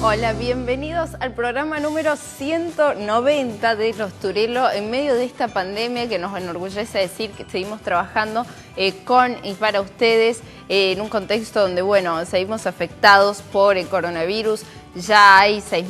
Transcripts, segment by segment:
Hola, bienvenidos al programa número 190 de Los Turelo en medio de esta pandemia que nos enorgullece decir que seguimos trabajando con y para ustedes en un contexto donde, bueno, seguimos afectados por el coronavirus. Ya hay 6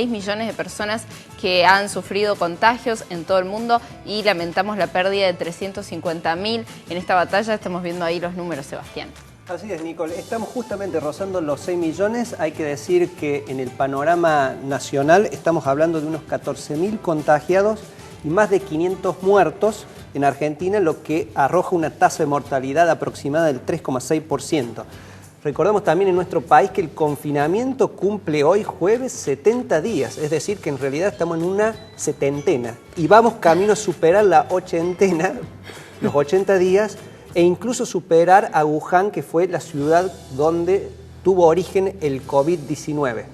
millones de personas que han sufrido contagios en todo el mundo y lamentamos la pérdida de 350.000 en esta batalla. Estamos viendo ahí los números, Sebastián. Así es, Nicole. Estamos justamente rozando los 6 millones. Hay que decir que en el panorama nacional estamos hablando de unos 14.000 contagiados y más de 500 muertos en Argentina, lo que arroja una tasa de mortalidad aproximada del 3,6%. Recordamos también en nuestro país que el confinamiento cumple hoy jueves 70 días, es decir, que en realidad estamos en una setentena y vamos camino a superar la ochentena, los 80 días, e incluso superar a Wuhan, que fue la ciudad donde tuvo origen el COVID-19.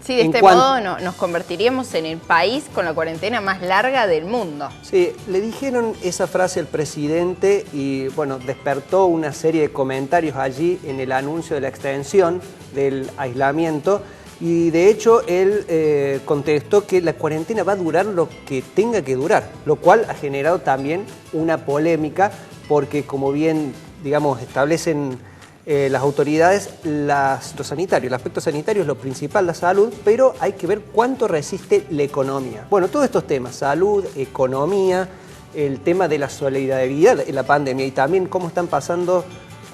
Sí, de este modo nos convertiríamos en el país con la cuarentena más larga del mundo. Sí, le dijeron esa frase al presidente y, bueno, despertó una serie de comentarios allí en el anuncio de la extensión del aislamiento. Y de hecho él contestó que la cuarentena va a durar lo que tenga que durar, lo cual ha generado también una polémica porque, como bien, digamos, establecen las autoridades, los sanitarios, el aspecto sanitario es lo principal, la salud, pero hay que ver cuánto resiste la economía. Bueno, todos estos temas, salud, economía, el tema de la solidaridad en la pandemia y también cómo están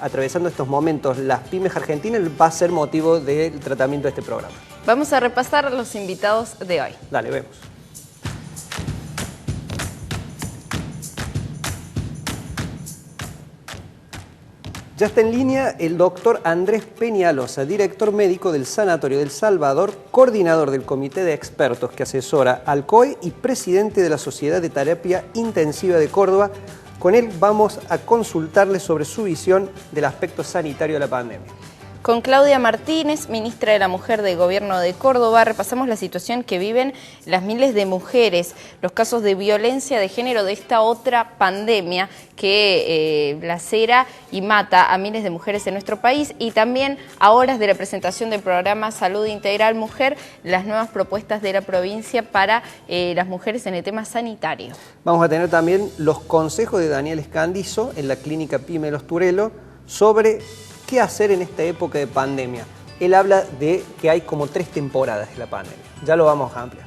atravesando estos momentos las pymes argentinas, va a ser motivo del tratamiento de este programa. Vamos a repasar los invitados de hoy. Dale, vemos. Ya está en línea el doctor Andrés Peñalosa, director médico del Sanatorio del Salvador, coordinador del comité de expertos que asesora al COE y presidente de la Sociedad de Terapia Intensiva de Córdoba. Con él vamos a consultarle sobre su visión del aspecto sanitario de la pandemia. Con Claudia Martínez, ministra de la Mujer del Gobierno de Córdoba, repasamos la situación que viven las miles de mujeres, los casos de violencia de género de esta otra pandemia que lacera y mata a miles de mujeres en nuestro país, y también a horas de la presentación del programa Salud Integral Mujer, las nuevas propuestas de la provincia para las mujeres en el tema sanitario. Vamos a tener también los consejos de Daniel Escandizo en la clínica PYME Los Turelo sobre qué hacer en esta época de pandemia. Él habla de que hay como 3 temporadas de la pandemia. Ya lo vamos a ampliar.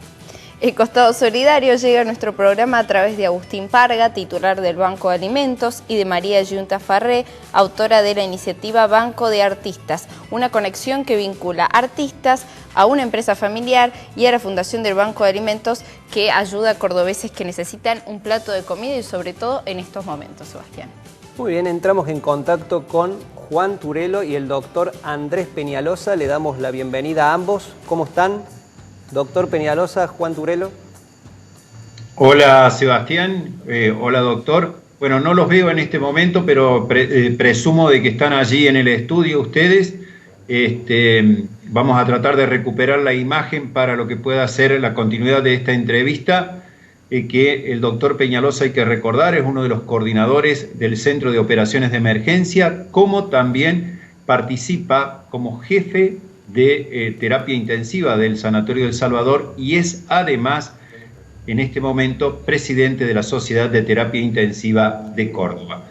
El Costado Solidario llega a nuestro programa a través de Agustín Parga, titular del Banco de Alimentos, y de María Yunta Farré, autora de la iniciativa Banco de Artistas, una conexión que vincula artistas a una empresa familiar y a la fundación del Banco de Alimentos que ayuda a cordobeses que necesitan un plato de comida y sobre todo en estos momentos, Sebastián. Muy bien, entramos en contacto con Juan Turelo y el doctor Andrés Peñalosa. Le damos la bienvenida a ambos. ¿Cómo están? Doctor Peñalosa, Juan Turelo. Hola Sebastián, hola doctor. Bueno, no los veo en este momento, pero presumo de que están allí en el estudio ustedes. Vamos a tratar de recuperar la imagen para lo que pueda ser la continuidad de esta entrevista. Que el doctor Peñalosa, hay que recordar, es uno de los coordinadores del Centro de Operaciones de Emergencia, como también participa como jefe de terapia intensiva del Sanatorio del Salvador y es además, en este momento, presidente de la Sociedad de Terapia Intensiva de Córdoba.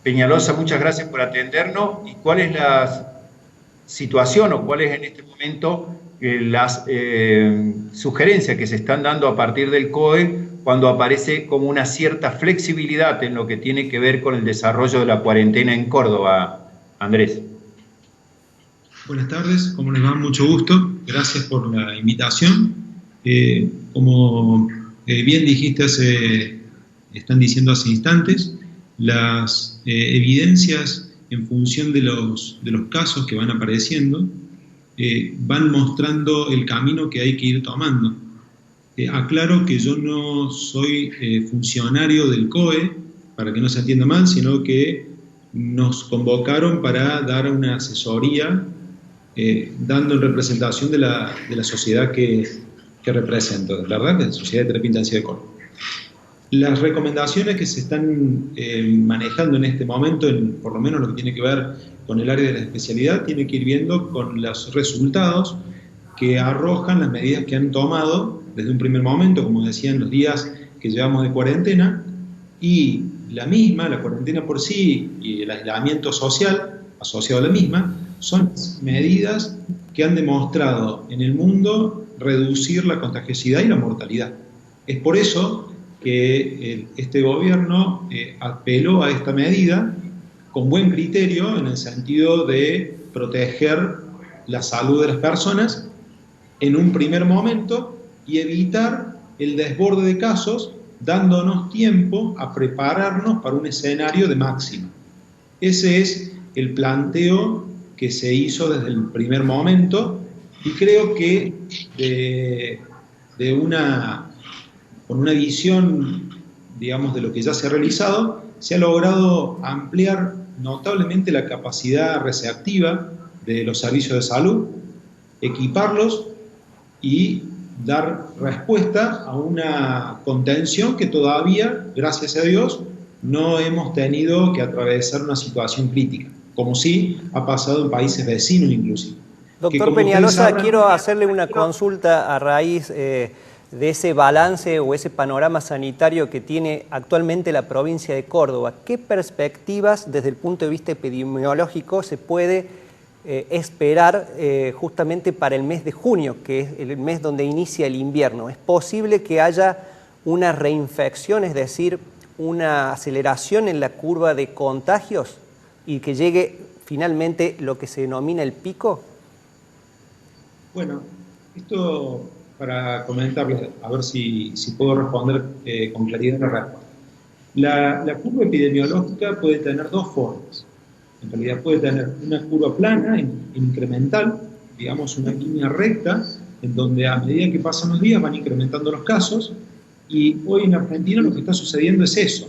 Peñalosa, muchas gracias por atendernos. ¿Y cuál es la situación o cuál es en este momento las sugerencias que se están dando a partir del COE cuando aparece como una cierta flexibilidad en lo que tiene que ver con el desarrollo de la cuarentena en Córdoba, Andrés? Buenas tardes, ¿cómo les va? Mucho gusto, gracias por la invitación. Como bien dijiste, están diciendo hace instantes, las evidencias en función de los casos que van apareciendo van mostrando el camino que hay que ir tomando. Aclaro que yo no soy funcionario del COE, para que no se entienda mal, sino que nos convocaron para dar una asesoría, dando en representación de la sociedad que represento, ¿verdad? De la Sociedad de Terapia Intensiva de Córdoba. Las recomendaciones que se están manejando en este momento, por lo menos lo que tiene que ver con el área de la especialidad, tiene que ir viendo con los resultados que arrojan las medidas que han tomado desde un primer momento, como decían, los días que llevamos de cuarentena, y la cuarentena por sí y el aislamiento social asociado a la misma, son medidas que han demostrado en el mundo reducir la contagiosidad y la mortalidad. Es por eso que este gobierno apeló a esta medida con buen criterio en el sentido de proteger la salud de las personas en un primer momento y evitar el desborde de casos, dándonos tiempo a prepararnos para un escenario de máxima. Ese es el planteo que se hizo desde el primer momento y creo que con una visión, digamos, de lo que ya se ha realizado, se ha logrado ampliar notablemente la capacidad receptiva de los servicios de salud, equiparlos y dar respuesta a una contención que todavía, gracias a Dios, no hemos tenido que atravesar una situación crítica, como sí ha pasado en países vecinos inclusive. Doctor Peñalosa, quiero hacerle una consulta a raíz de ese balance o ese panorama sanitario que tiene actualmente la provincia de Córdoba. ¿Qué perspectivas desde el punto de vista epidemiológico se puede esperar justamente para el mes de junio, que es el mes donde inicia el invierno? ¿Es posible que haya una reinfección, es decir, una aceleración en la curva de contagios y que llegue finalmente lo que se denomina el pico? Bueno, esto para comentarles, a ver si puedo responder con claridad la respuesta. La curva epidemiológica puede tener dos formas. En realidad puede tener una curva plana, incremental, digamos una línea recta, en donde a medida que pasan los días van incrementando los casos, y hoy en Argentina lo que está sucediendo es eso.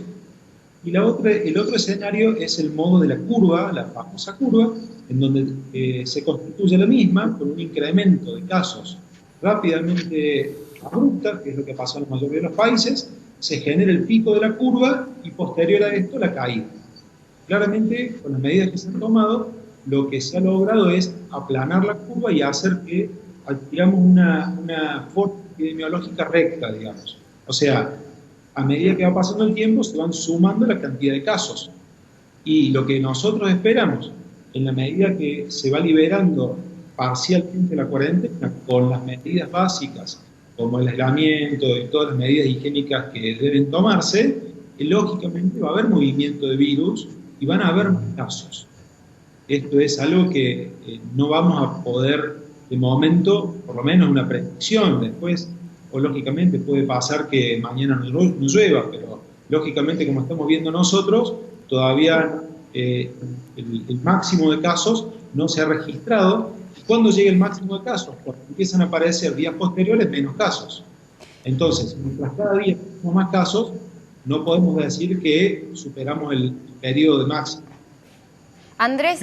Y el otro escenario es el modo de la curva, la famosa curva, en donde se constituye la misma con un incremento de casos rápidamente abrupta, que es lo que pasa en la mayoría de los países, se genera el pico de la curva y posterior a esto la caída. Claramente, con las medidas que se han tomado, lo que se ha logrado es aplanar la curva y hacer que adquiramos una forma epidemiológica recta, digamos. O sea, a medida que va pasando el tiempo, se van sumando la cantidad de casos. Y lo que nosotros esperamos, en la medida que se va liberando parcialmente la cuarentena, con las medidas básicas, como el aislamiento y todas las medidas higiénicas que deben tomarse, lógicamente va a haber movimiento de virus y van a haber más casos. Esto es algo que no vamos a poder, de momento, por lo menos una predicción. Después, o lógicamente puede pasar que mañana no llueva, pero lógicamente, como estamos viendo nosotros, todavía el máximo de casos no se ha registrado. ¿Cuándo llega el máximo de casos? Porque empiezan a aparecer días posteriores menos casos. Entonces, mientras cada día tenemos más casos, no podemos decir que superamos el periodo de máximo. Andrés,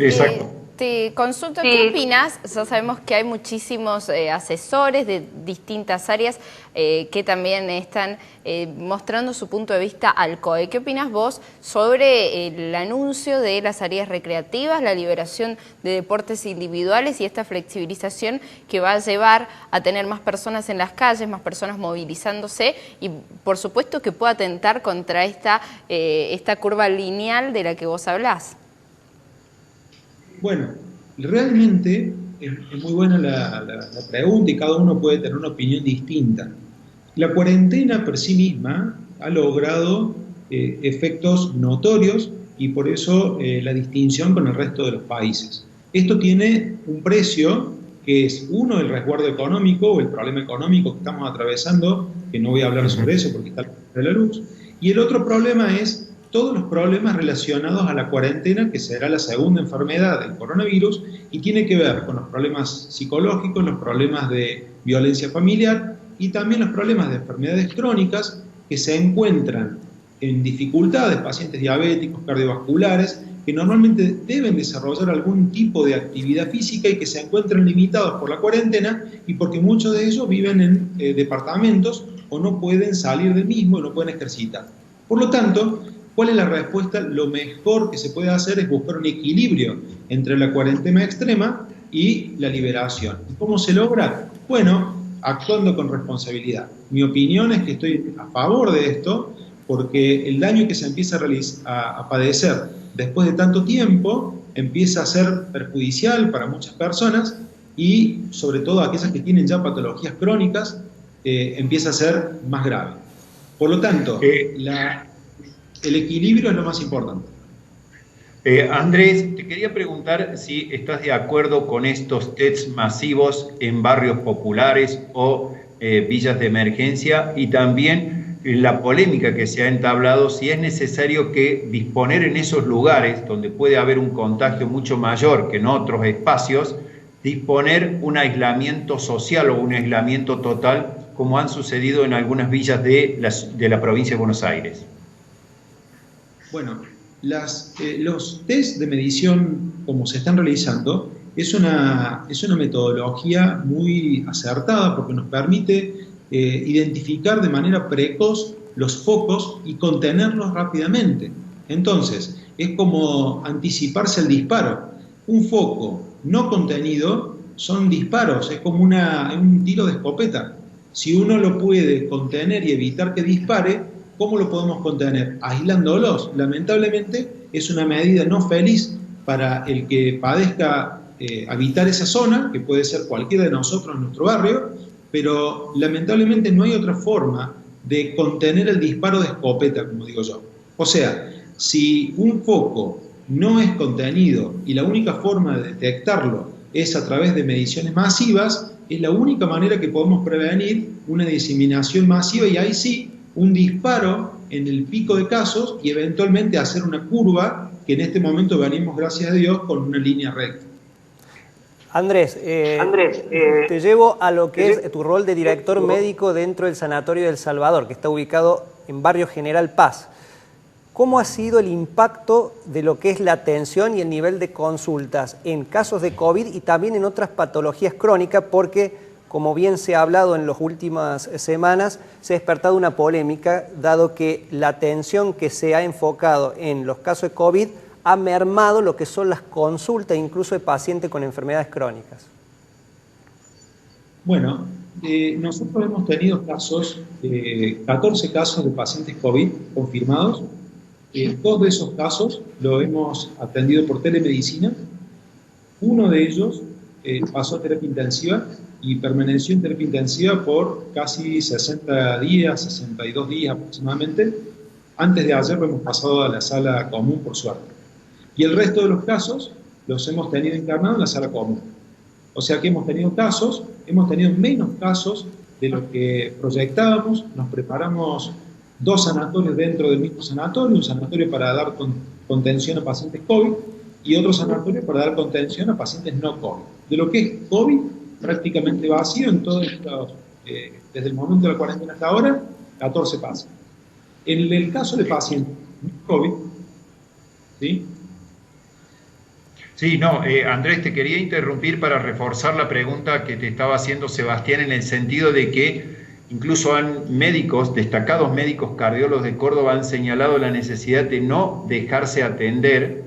te consulto, ¿qué opinas? Ya sabemos que hay muchísimos asesores de distintas áreas que también están mostrando su punto de vista al COE. ¿Qué opinas vos sobre el anuncio de las áreas recreativas, la liberación de deportes individuales y esta flexibilización que va a llevar a tener más personas en las calles, más personas movilizándose y por supuesto que pueda atentar contra esta curva lineal de la que vos hablás? Bueno, realmente es muy buena la pregunta y cada uno puede tener una opinión distinta. La cuarentena por sí misma ha logrado efectos notorios y por eso la distinción con el resto de los países. Esto tiene un precio que es, uno, el resguardo económico o el problema económico que estamos atravesando, que no voy a hablar sobre eso porque está a la luz, y el otro problema es todos los problemas relacionados a la cuarentena, que será la segunda enfermedad del coronavirus, y tiene que ver con los problemas psicológicos, los problemas de violencia familiar y también los problemas de enfermedades crónicas que se encuentran en dificultades, pacientes diabéticos, cardiovasculares, que normalmente deben desarrollar algún tipo de actividad física y que se encuentran limitados por la cuarentena y porque muchos de ellos viven en departamentos o no pueden salir del mismo y no pueden ejercitar. Por lo tanto, ¿cuál es la respuesta? Lo mejor que se puede hacer es buscar un equilibrio entre la cuarentena extrema y la liberación. ¿Cómo se logra? Bueno, actuando con responsabilidad. Mi opinión es que estoy a favor de esto, porque el daño que se empieza a padecer después de tanto tiempo empieza a ser perjudicial para muchas personas y sobre todo aquellas que tienen ya patologías crónicas empieza a ser más grave. Por lo tanto, el equilibrio es lo más importante. Andrés, te quería preguntar si estás de acuerdo con estos tests masivos en barrios populares o villas de emergencia, y también la polémica que se ha entablado, si es necesario que disponer en esos lugares donde puede haber un contagio mucho mayor que en otros espacios, disponer un aislamiento social o un aislamiento total, como han sucedido en algunas villas de la provincia de Buenos Aires. Bueno, los test de medición, como se están realizando, es una metodología muy acertada porque nos permite identificar de manera precoz los focos y contenerlos rápidamente. Entonces, es como anticiparse al disparo. Un foco no contenido son disparos, es como un tiro de escopeta. Si uno lo puede contener y evitar que dispare, ¿cómo lo podemos contener? Aislándolos. Lamentablemente es una medida no feliz para el que padezca habitar esa zona, que puede ser cualquiera de nosotros en nuestro barrio, pero lamentablemente no hay otra forma de contener el disparo de escopeta, como digo yo. O sea, si un foco no es contenido y la única forma de detectarlo es a través de mediciones masivas, es la única manera que podemos prevenir una diseminación masiva y ahí sí, un disparo en el pico de casos y eventualmente hacer una curva que en este momento venimos, gracias a Dios, con una línea recta. Andrés, te llevo a lo que es tu rol de director médico dentro del Sanatorio del Salvador, que está ubicado en Barrio General Paz. ¿Cómo ha sido el impacto de lo que es la atención y el nivel de consultas en casos de COVID y también en otras patologías crónicas? Porque, como bien se ha hablado en las últimas semanas, se ha despertado una polémica, dado que la atención que se ha enfocado en los casos de COVID ha mermado lo que son las consultas, incluso de pacientes con enfermedades crónicas. Bueno, nosotros hemos tenido casos, 14 casos de pacientes COVID confirmados. Dos de esos casos lo hemos atendido por telemedicina. Uno de ellos pasó a terapia intensiva y permaneció en terapia intensiva por casi 60 días, 62 días aproximadamente. Antes de ayer lo hemos pasado a la sala común, por suerte. Y el resto de los casos los hemos tenido internados en la sala común. O sea que hemos tenido menos casos de lo que proyectábamos. Nos preparamos 2 sanatorios dentro del mismo sanatorio, un sanatorio para dar contención a pacientes COVID y otro sanatorio para dar contención a pacientes no COVID. De lo que es COVID, prácticamente vacío en todos estos, desde el momento de la cuarentena hasta ahora, 14 pacientes. En el caso de pacientes COVID, ¿sí? Sí, no, Andrés, te quería interrumpir para reforzar la pregunta que te estaba haciendo Sebastián, en el sentido de que incluso destacados médicos cardiólogos de Córdoba han señalado la necesidad de no dejarse atender,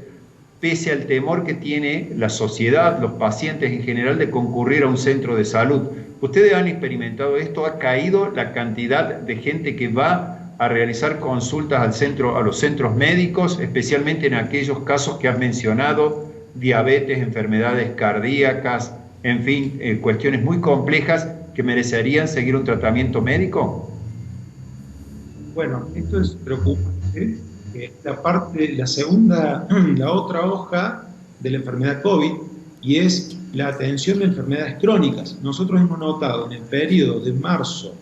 pese al temor que tiene la sociedad, los pacientes en general, de concurrir a un centro de salud. ¿Ustedes han experimentado esto? ¿Ha caído la cantidad de gente que va a realizar consultas a los centros médicos, especialmente en aquellos casos que has mencionado, diabetes, enfermedades cardíacas, en fin, cuestiones muy complejas que merecerían seguir un tratamiento médico? Bueno, esto es preocupante. La otra hoja de la enfermedad COVID, y es la atención de enfermedades crónicas. Nosotros hemos notado en el periodo de marzo,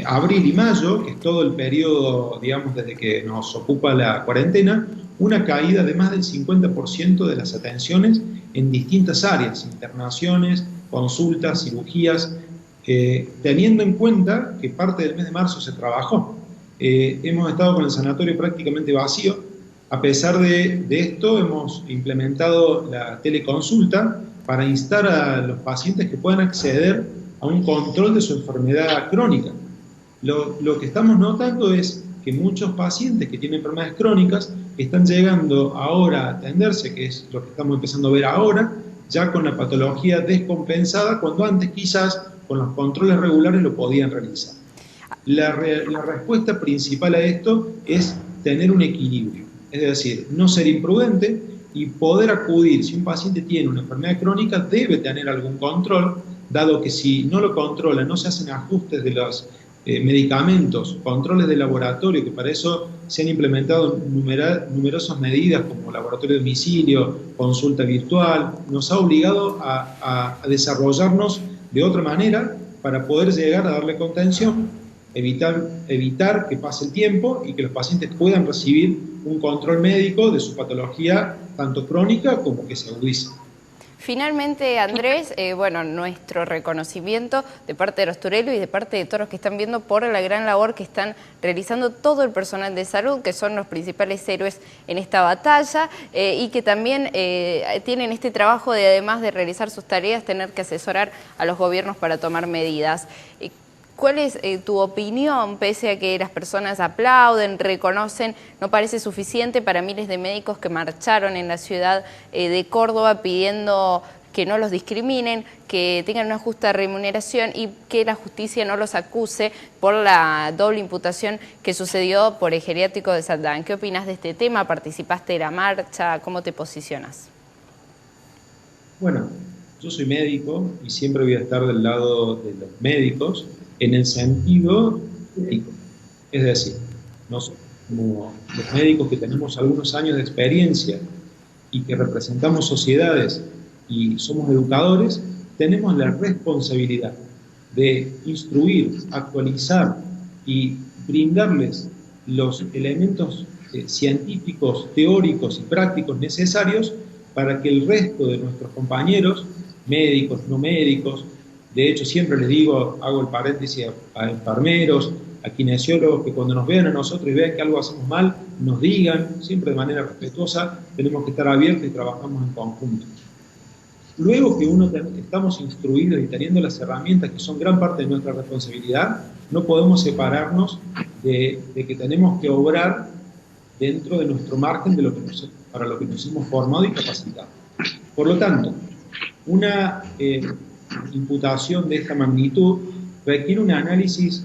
abril y mayo, que es todo el periodo, digamos, desde que nos ocupa la cuarentena, una caída de más del 50% de las atenciones en distintas áreas, internaciones, consultas, cirugías, teniendo en cuenta que parte del mes de marzo se trabajó. Hemos estado con el sanatorio prácticamente vacío. A pesar de esto, hemos implementado la teleconsulta para instar a los pacientes que puedan acceder a un control de su enfermedad crónica. Lo que estamos notando es que muchos pacientes que tienen enfermedades crónicas están llegando ahora a atenderse, que es lo que estamos empezando a ver ahora, ya con la patología descompensada, cuando antes quizás con los controles regulares lo podían realizar. La respuesta principal a esto es tener un equilibrio, es decir, no ser imprudente y poder acudir. Si un paciente tiene una enfermedad crónica, debe tener algún control, dado que si no lo controla, no se hacen ajustes de los medicamentos, controles de laboratorio, que para eso se han implementado numerosas medidas como laboratorio de domicilio, consulta virtual, nos ha obligado a desarrollarnos de otra manera para poder llegar a darle contención, evitar que pase el tiempo y que los pacientes puedan recibir un control médico de su patología, tanto crónica como que se agudice. Finalmente, Andrés, bueno, nuestro reconocimiento de parte de los Turelo y de parte de todos los que están viendo por la gran labor que están realizando todo el personal de salud, que son los principales héroes en esta batalla, y que también tienen este trabajo de, además de realizar sus tareas, tener que asesorar a los gobiernos para tomar medidas. ¿Cuál es tu opinión, pese a que las personas aplauden, reconocen, no parece suficiente para miles de médicos que marcharon en la ciudad de Córdoba pidiendo que no los discriminen, que tengan una justa remuneración y que la justicia no los acuse por la doble imputación que sucedió por el geriátrico de Saldán? ¿Qué opinas de este tema? ¿Participaste de la marcha? ¿Cómo te posicionas? Bueno, yo soy médico y siempre voy a estar del lado de los médicos, en el sentido ético. Es decir, nosotros como los médicos que tenemos algunos años de experiencia y que representamos sociedades y somos educadores, tenemos la responsabilidad de instruir, actualizar y brindarles los elementos científicos, teóricos y prácticos necesarios para que el resto de nuestros compañeros, médicos, no médicos, de hecho, siempre les digo, hago el paréntesis a enfermeros, a kinesiólogos, que cuando nos vean a nosotros y vean que algo hacemos mal, nos digan, siempre de manera respetuosa, tenemos que estar abiertos y trabajamos en conjunto. Luego que estamos instruidos y teniendo las herramientas que son gran parte de nuestra responsabilidad, no podemos separarnos de que tenemos que obrar dentro de nuestro margen de para lo que nos hemos formado y capacitado. Por lo tanto, una imputación de esta magnitud requiere un análisis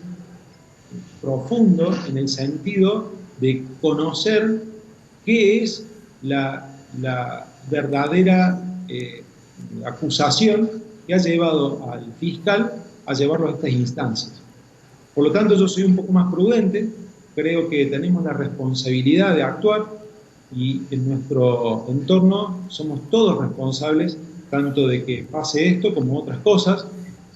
profundo en el sentido de conocer qué es la verdadera acusación que ha llevado al fiscal a llevarlo a estas instancias. Por lo tanto, yo soy un poco más prudente, creo que tenemos la responsabilidad de actuar y en nuestro entorno somos todos responsables tanto de que pase esto como otras cosas,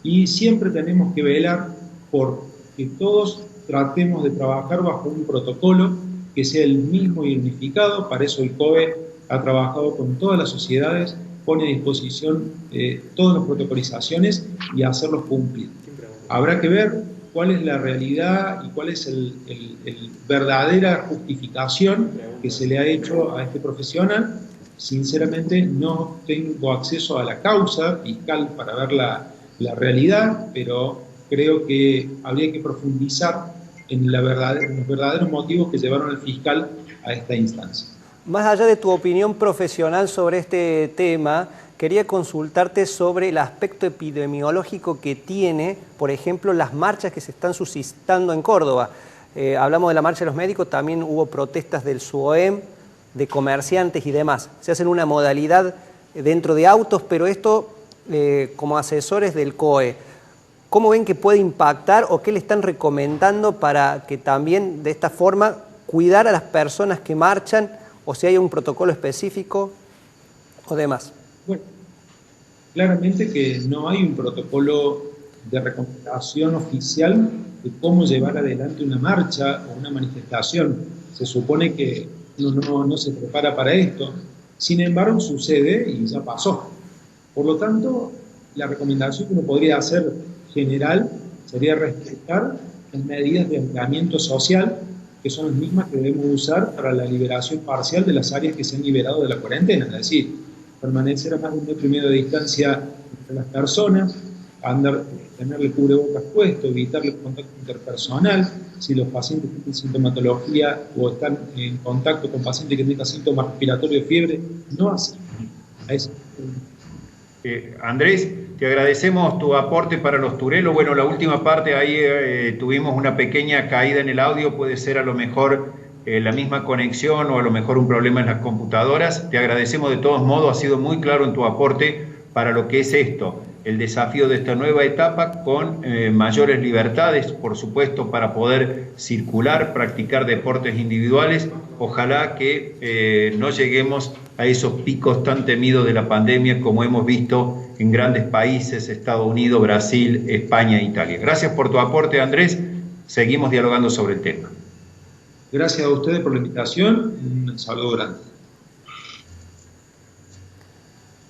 y siempre tenemos que velar por que todos tratemos de trabajar bajo un protocolo que sea el mismo y unificado. Para eso el COE ha trabajado con todas las sociedades, pone a disposición todas las protocolizaciones y hacerlos cumplir. Habrá que ver cuál es la realidad y cuál es el verdadera justificación que se le ha hecho a este profesional. Sinceramente no tengo acceso a la causa fiscal para ver la realidad, pero creo que habría que profundizar en los verdaderos motivos que llevaron al fiscal a esta instancia. Más allá de tu opinión profesional sobre este tema, quería consultarte sobre el aspecto epidemiológico que tiene, por ejemplo, las marchas que se están suscitando en Córdoba. Hablamos de la marcha de los médicos, también hubo protestas del SUOEM, de comerciantes y demás. Se hacen una modalidad dentro de autos, pero esto como asesores del COE, ¿cómo ven que puede impactar o qué le están recomendando para que también de esta forma cuidar a las personas que marchan o si hay un protocolo específico o demás? Bueno, claramente que no hay un protocolo de recomendación oficial de cómo llevar adelante una marcha o una manifestación. Se supone que no se prepara para esto, sin embargo sucede y ya pasó. Por lo tanto, la recomendación que uno podría hacer general sería respetar las medidas de aislamiento social, que son las mismas que debemos usar para la liberación parcial de las áreas que se han liberado de la cuarentena, es decir, permanecer a más de 1,5 metros de distancia entre las personas, tenerle cubrebocas puesto, evitar el contacto interpersonal, si los pacientes tienen sintomatología o están en contacto con pacientes que tengan síntomas respiratorios, fiebre, no asistir a ese. Andrés, te agradecemos tu aporte para los Turelo. Bueno, la última parte ahí tuvimos una pequeña caída en el audio, puede ser a lo mejor la misma conexión o a lo mejor un problema en las computadoras. Te agradecemos de todos modos, ha sido muy claro en tu aporte para lo que es esto, el desafío de esta nueva etapa con mayores libertades, por supuesto, para poder circular, practicar deportes individuales. Ojalá que no lleguemos a esos picos tan temidos de la pandemia como hemos visto en grandes países, Estados Unidos, Brasil, España e Italia. Gracias por tu aporte, Andrés. Seguimos dialogando sobre el tema. Gracias a ustedes por la invitación. Un saludo grande.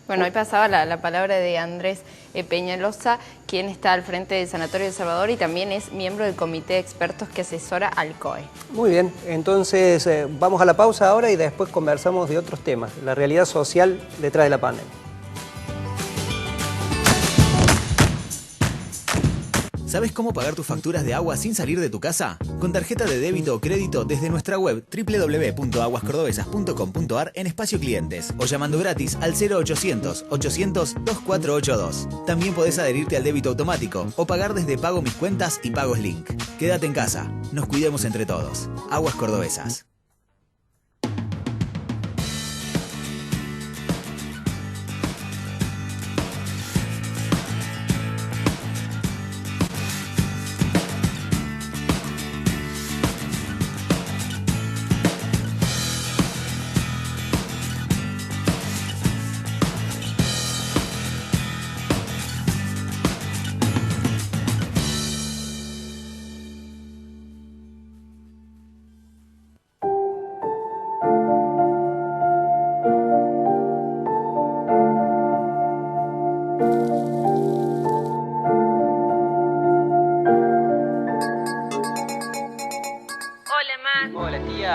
Bueno, hoy pasaba la palabra de Andrés Peñalosa, quien está al frente del Sanatorio de Salvador y también es miembro del comité de expertos que asesora al COE. Muy bien, entonces vamos a la pausa ahora y después conversamos de otros temas, la realidad social detrás de la pandemia. ¿Sabes cómo pagar tus facturas de agua sin salir de tu casa? Con tarjeta de débito o crédito desde nuestra web www.aguascordobesas.com.ar en espacio clientes o llamando gratis al 0800 800 2482. También podés adherirte al débito automático o pagar desde Pago Mis Cuentas y Pagos Link. Quédate en casa, nos cuidemos entre todos. Aguas Cordobesas.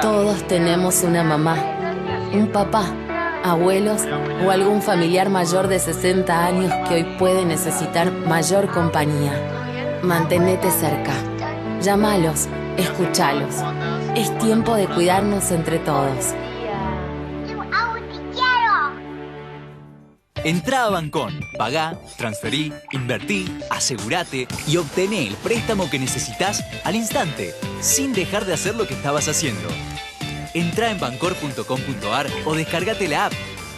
Todos tenemos una mamá, un papá, abuelos o algún familiar mayor de 60 años que hoy puede necesitar mayor compañía. Mantenete cerca. Llámalos, escúchalos. Es tiempo de cuidarnos entre todos. Entrá a Bancón, pagá, transferí, invertí, asegurate y obtené el préstamo que necesitas al instante, sin dejar de hacer lo que estabas haciendo. Entrá en bancor.com.ar o descargate la app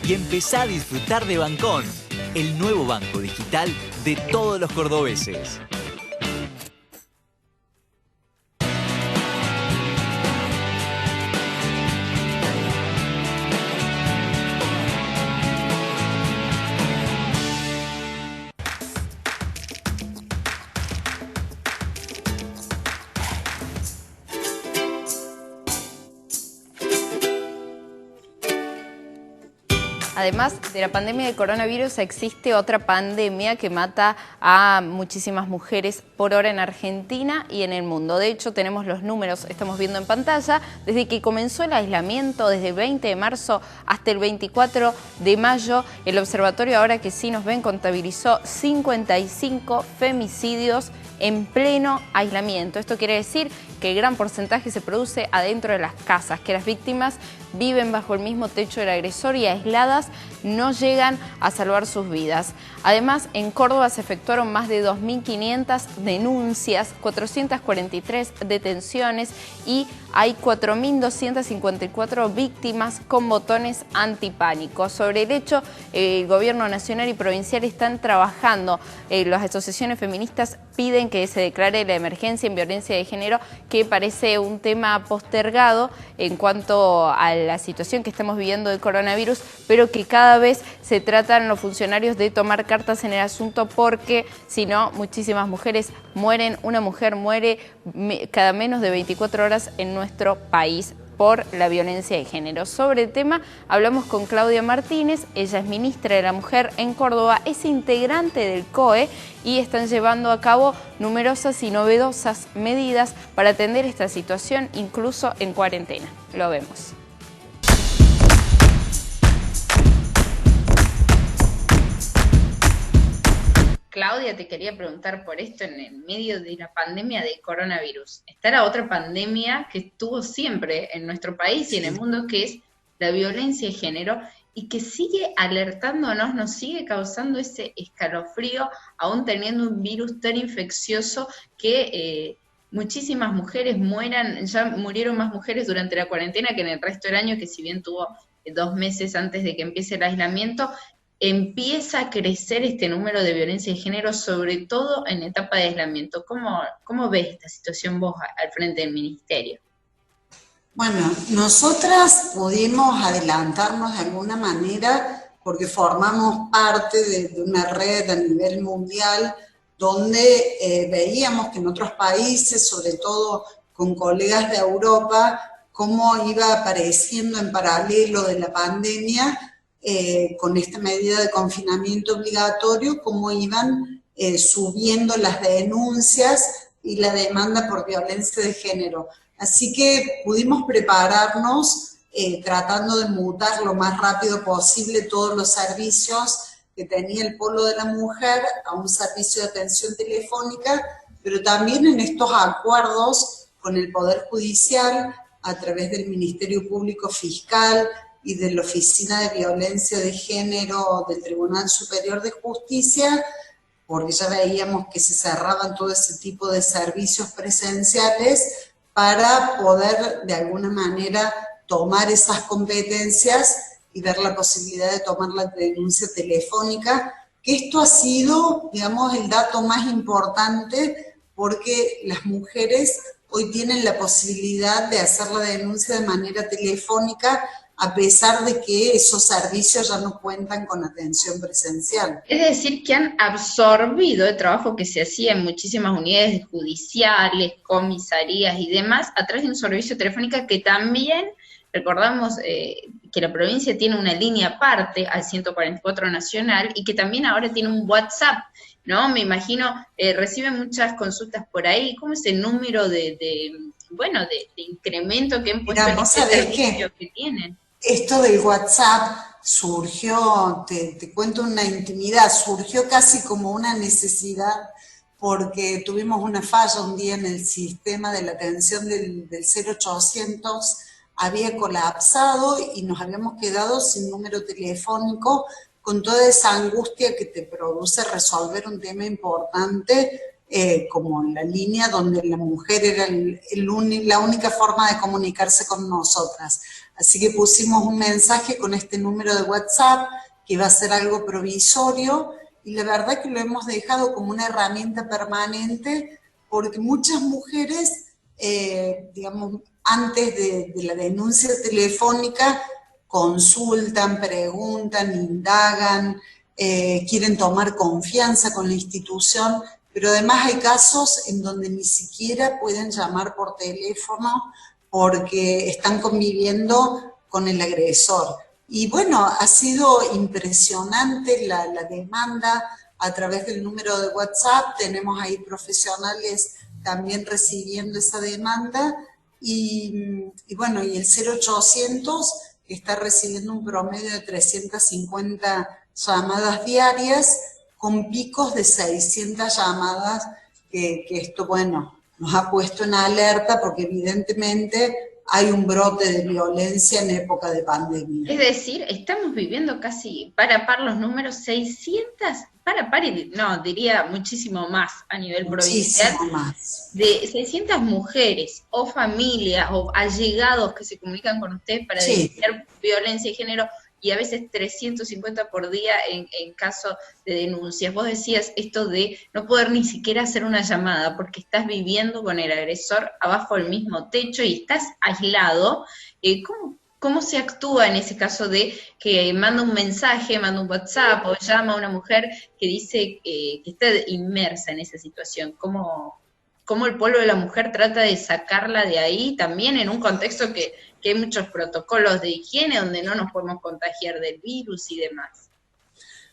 y empezá a disfrutar de Bancón, el nuevo banco digital de todos los cordobeses. Además de la pandemia de coronavirus, existe otra pandemia que mata a muchísimas mujeres por hora en Argentina y en el mundo. De hecho, tenemos los números, estamos viendo en pantalla, desde que comenzó el aislamiento, desde el 20 de marzo hasta el 24 de mayo, el observatorio, ahora que sí nos ven, contabilizó 55 femicidios en pleno aislamiento. Esto quiere decir que el gran porcentaje se produce adentro de las casas, que las víctimas viven bajo el mismo techo del agresor y aisladas no llegan a salvar sus vidas. Además, en Córdoba se efectuaron más de 2.500 denuncias, 443 detenciones y hay 4.254 víctimas con botones antipánico. Sobre el hecho, el gobierno nacional y provincial están trabajando. Las asociaciones feministas piden que se declare la emergencia en violencia de género, que parece un tema postergado en cuanto a la situación que estamos viviendo del coronavirus, pero que cada vez se tratan los funcionarios de tomar cartas en el asunto, porque si no, muchísimas mujeres mueren. Una mujer muere cada menos de 24 horas en nuestro país por la violencia de género. Sobre el tema hablamos con Claudia Martínez, ella es ministra de la Mujer en Córdoba, es integrante del COE y están llevando a cabo numerosas y novedosas medidas para atender esta situación, incluso en cuarentena. Lo vemos. Claudia, te quería preguntar por esto en el medio de la pandemia de coronavirus. Está la otra pandemia que estuvo siempre en nuestro país y en el mundo, que es la violencia de género, y que sigue alertándonos, nos sigue causando ese escalofrío, aún teniendo un virus tan infeccioso que muchísimas mujeres mueran. Ya murieron más mujeres durante la cuarentena que en el resto del año, que si bien tuvo 2 meses antes de que empiece el aislamiento. Empieza a crecer este número de violencia de género, sobre todo en etapa de aislamiento. ¿Cómo ves esta situación vos al frente del ministerio? Bueno, nosotras pudimos adelantarnos de alguna manera porque formamos parte de una red a nivel mundial donde veíamos que en otros países, sobre todo con colegas de Europa, cómo iba apareciendo en paralelo de la pandemia, con esta medida de confinamiento obligatorio, cómo iban subiendo las denuncias y la demanda por violencia de género. Así que pudimos prepararnos tratando de mutar lo más rápido posible todos los servicios que tenía el Polo de la Mujer a un servicio de atención telefónica, pero también en estos acuerdos con el Poder Judicial a través del Ministerio Público Fiscal y de la Oficina de Violencia de Género del Tribunal Superior de Justicia, porque ya veíamos que se cerraban todo ese tipo de servicios presenciales para poder de alguna manera tomar esas competencias y ver la posibilidad de tomar la denuncia telefónica, que esto ha sido, digamos, el dato más importante, porque las mujeres hoy tienen la posibilidad de hacer la denuncia de manera telefónica, a pesar de que esos servicios ya no cuentan con atención presencial. Es decir, que han absorbido el trabajo que se hacía en muchísimas unidades judiciales, comisarías y demás, a través de un servicio telefónico que también, recordamos que la provincia tiene una línea aparte al 144 nacional y que también ahora tiene un WhatsApp, ¿no? Me imagino, reciben muchas consultas por ahí. ¿Cómo es el número de incremento que han puesto en este servicio que tienen? Esto del WhatsApp surgió, te cuento una intimidad, surgió casi como una necesidad porque tuvimos una falla un día en el sistema de la atención del 0800, había colapsado y nos habíamos quedado sin número telefónico, con toda esa angustia que te produce resolver un tema importante, como la línea donde la mujer era la única forma de comunicarse con nosotras. Así que pusimos un mensaje con este número de WhatsApp, que iba a ser algo provisorio, y la verdad que lo hemos dejado como una herramienta permanente, porque muchas mujeres, digamos, antes de la denuncia telefónica, consultan, preguntan, indagan, quieren tomar confianza con la institución, pero además hay casos en donde ni siquiera pueden llamar por teléfono porque están conviviendo con el agresor. Y bueno, ha sido impresionante la demanda a través del número de WhatsApp. Tenemos ahí profesionales también recibiendo esa demanda. Y bueno, y el 0800 que está recibiendo un promedio de 350 llamadas diarias, con picos de 600 llamadas, que esto, bueno, nos ha puesto en alerta porque evidentemente hay un brote de violencia en época de pandemia. Es decir, estamos viviendo casi par a par los números, 600, par a par, no, diría muchísimo más a nivel provincial, más. De 600 mujeres o familias o allegados que se comunican con ustedes para denunciar violencia de género, y a veces 350 por día en caso de denuncias. Vos decías esto de no poder ni siquiera hacer una llamada porque estás viviendo con el agresor abajo del mismo techo y estás aislado. ¿Cómo se actúa en ese caso de que manda un mensaje, manda un WhatsApp o llama a una mujer que dice que está inmersa en esa situación? ¿Cómo el Polo de la Mujer trata de sacarla de ahí, también en un contexto que hay muchos protocolos de higiene donde no nos podemos contagiar del virus y demás?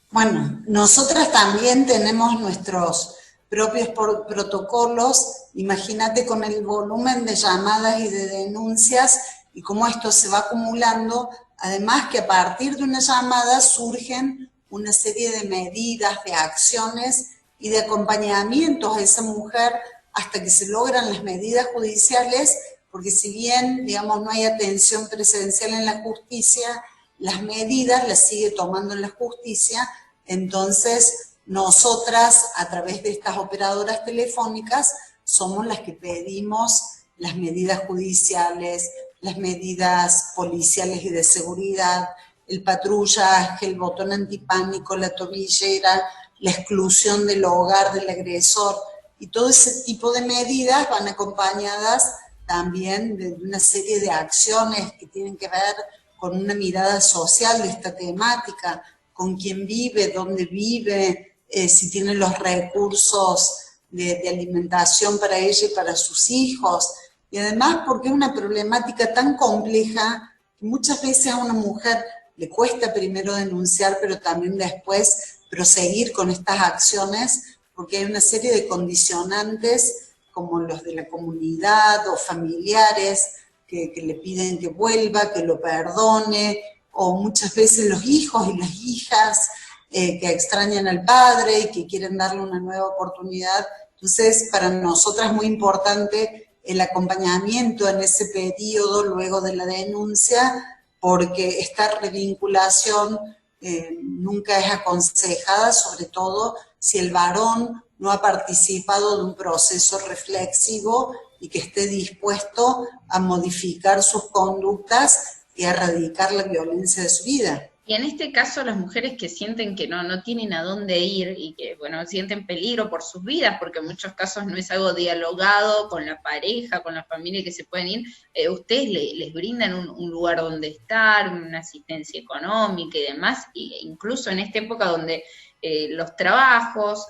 Bueno, nosotras también tenemos nuestros propios protocolos. Imagínate con el volumen de llamadas y de denuncias y cómo esto se va acumulando, además que a partir de una llamada surgen una serie de medidas, de acciones y de acompañamientos a esa mujer hasta que se logran las medidas judiciales, porque si bien, digamos, no hay atención presencial en la justicia, las medidas las sigue tomando la justicia. Entonces, nosotras, a través de estas operadoras telefónicas, somos las que pedimos las medidas judiciales, las medidas policiales y de seguridad, el patrullaje, el botón antipánico, la tobillera, la exclusión del hogar del agresor, y todo ese tipo de medidas van acompañadas también de una serie de acciones que tienen que ver con una mirada social de esta temática, con quién vive, dónde vive, si tiene los recursos de alimentación para ella y para sus hijos. Y además porque es una problemática tan compleja que muchas veces a una mujer le cuesta primero denunciar, pero también después proseguir con estas acciones, porque hay una serie de condicionantes como los de la comunidad o familiares que le piden que vuelva, que lo perdone, o muchas veces los hijos y las hijas que extrañan al padre y que quieren darle una nueva oportunidad. Entonces, para nosotras es muy importante el acompañamiento en ese periodo luego de la denuncia, porque esta revinculación nunca es aconsejada, sobre todo si el varón no ha participado de un proceso reflexivo y que esté dispuesto a modificar sus conductas y a erradicar la violencia de su vida. Y en este caso las mujeres que sienten que no tienen a dónde ir y que, bueno, sienten peligro por sus vidas, porque en muchos casos no es algo dialogado con la pareja, con la familia que se pueden ir, ustedes les brindan un lugar donde estar, una asistencia económica y demás, e incluso en esta época donde los trabajos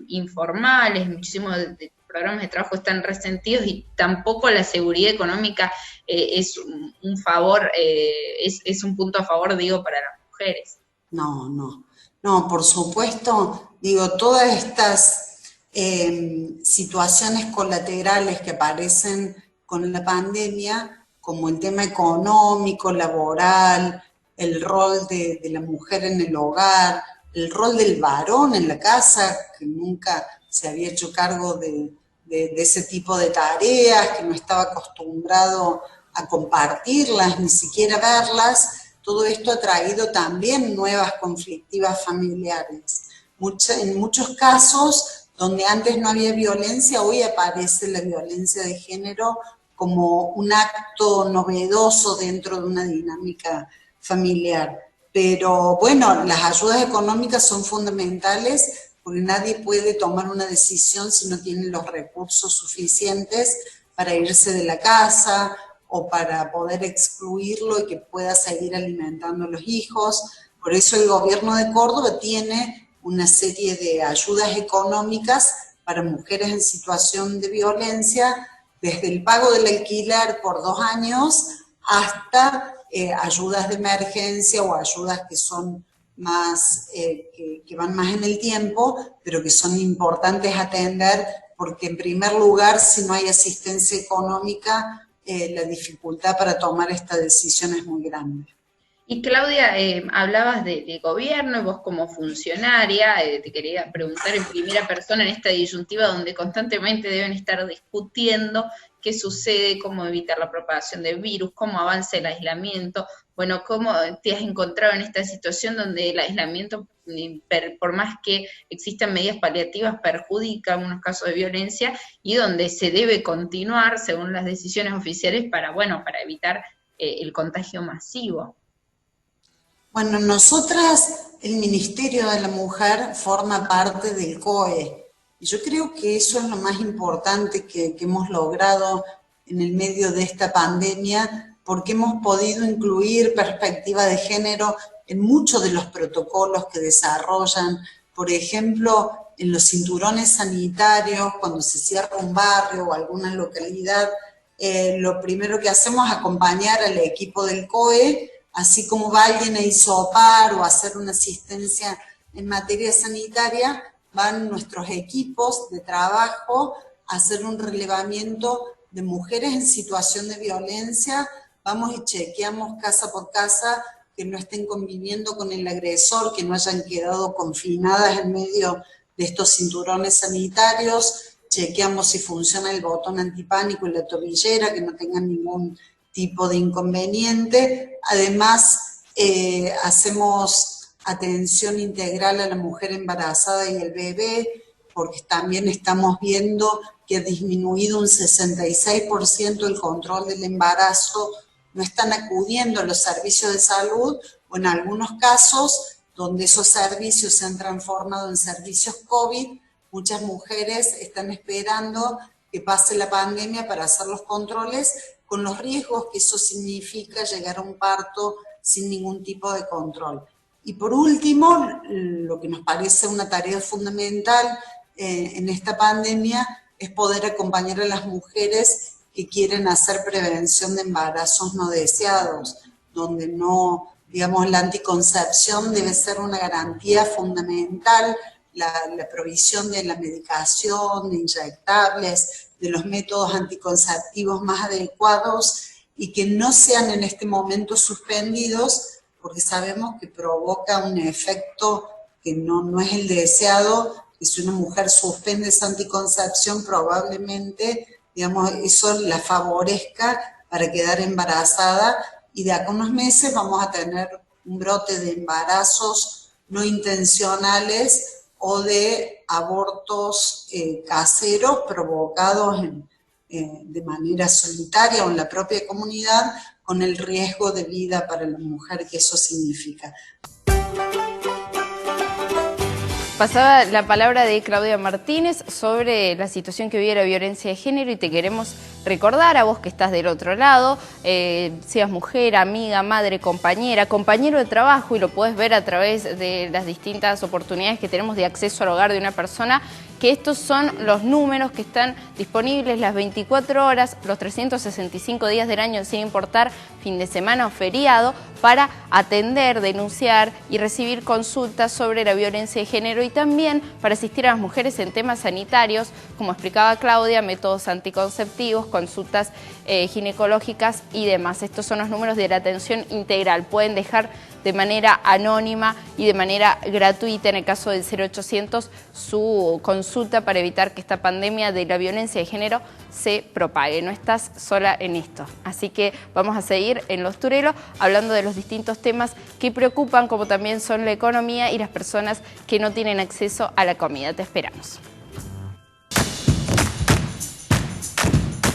informales, muchísimos de programas de trabajo están resentidos y tampoco la seguridad económica es un favor, es un punto a favor, digo, para las mujeres. No, por supuesto, digo, todas estas situaciones colaterales que aparecen con la pandemia, como el tema económico, laboral, el rol de la mujer en el hogar, el rol del varón en la casa, que nunca se había hecho cargo de ese tipo de tareas, que no estaba acostumbrado a compartirlas, ni siquiera verlas. Todo esto ha traído también nuevas conflictivas familiares. En muchos casos, donde antes no había violencia, hoy aparece la violencia de género como un acto novedoso dentro de una dinámica familiar. Pero bueno, las ayudas económicas son fundamentales porque nadie puede tomar una decisión si no tiene los recursos suficientes para irse de la casa o para poder excluirlo y que pueda seguir alimentando a los hijos. Por eso el gobierno de Córdoba tiene una serie de ayudas económicas para mujeres en situación de violencia, desde el pago del alquiler por 2 años hasta ayudas de emergencia o ayudas que son más, que van más en el tiempo, pero que son importantes atender, porque en primer lugar, si no hay asistencia económica, la dificultad para tomar esta decisión es muy grande. Y Claudia, hablabas de gobierno, y vos como funcionaria, te quería preguntar en primera persona en esta disyuntiva donde constantemente deben estar discutiendo qué sucede, cómo evitar la propagación del virus, cómo avanza el aislamiento. Bueno, ¿cómo te has encontrado en esta situación donde el aislamiento, por más que existan medidas paliativas, perjudica en unos casos de violencia y donde se debe continuar según las decisiones oficiales para evitar el contagio masivo? Bueno, nosotras, el Ministerio de la Mujer forma parte del COE, y yo creo que eso es lo más importante que hemos logrado en el medio de esta pandemia, porque hemos podido incluir perspectiva de género en muchos de los protocolos que desarrollan. Por ejemplo, en los cinturones sanitarios, cuando se cierra un barrio o alguna localidad, lo primero que hacemos es acompañar al equipo del COE, así como va alguien a hisopar o a hacer una asistencia en materia sanitaria, van nuestros equipos de trabajo a hacer un relevamiento de mujeres en situación de violencia. Vamos y chequeamos casa por casa que no estén conviviendo con el agresor, que no hayan quedado confinadas en medio de estos cinturones sanitarios, chequeamos si funciona el botón antipánico y la tobillera, que no tengan ningún tipo de inconveniente. Además, hacemos atención integral a la mujer embarazada y el bebé, porque también estamos viendo que ha disminuido un 66% el control del embarazo. No están acudiendo a los servicios de salud, o en algunos casos, donde esos servicios se han transformado en servicios COVID, muchas mujeres están esperando que pase la pandemia para hacer los controles, con los riesgos que eso significa llegar a un parto sin ningún tipo de control. Y por último, lo que nos parece una tarea fundamental en esta pandemia es poder acompañar a las mujeres que quieren hacer prevención de embarazos no deseados, donde no, digamos, la anticoncepción debe ser una garantía fundamental, la provisión de la medicación, de inyectables, de los métodos anticonceptivos más adecuados y que no sean en este momento suspendidos, porque sabemos que provoca un efecto que no es el deseado, que si una mujer suspende esa anticoncepción probablemente, digamos, eso la favorezca para quedar embarazada, y de acá a unos meses vamos a tener un brote de embarazos no intencionales o de abortos caseros provocados de manera solitaria o en la propia comunidad, con el riesgo de vida para la mujer que eso significa. Pasaba la palabra de Claudia Martínez sobre la situación que vive la violencia de género, y te queremos recordar a vos que estás del otro lado, seas mujer, amiga, madre, compañera, compañero de trabajo, y lo podés ver a través de las distintas oportunidades que tenemos de acceso al hogar de una persona, que estos son los números que están disponibles las 24 horas, los 365 días del año, sin importar fin de semana o feriado, para atender, denunciar y recibir consultas sobre la violencia de género, y también para asistir a las mujeres en temas sanitarios, como explicaba Claudia, métodos anticonceptivos, consultas ginecológicas y demás. Estos son los números de la atención integral. Pueden dejar de manera anónima y de manera gratuita, en el caso del 0800, su consulta para evitar que esta pandemia de la violencia de género se propague. No estás sola en esto. Así que vamos a seguir en Los Turelos hablando de los distintos temas que preocupan, como también son la economía y las personas que no tienen acceso a la comida. Te esperamos.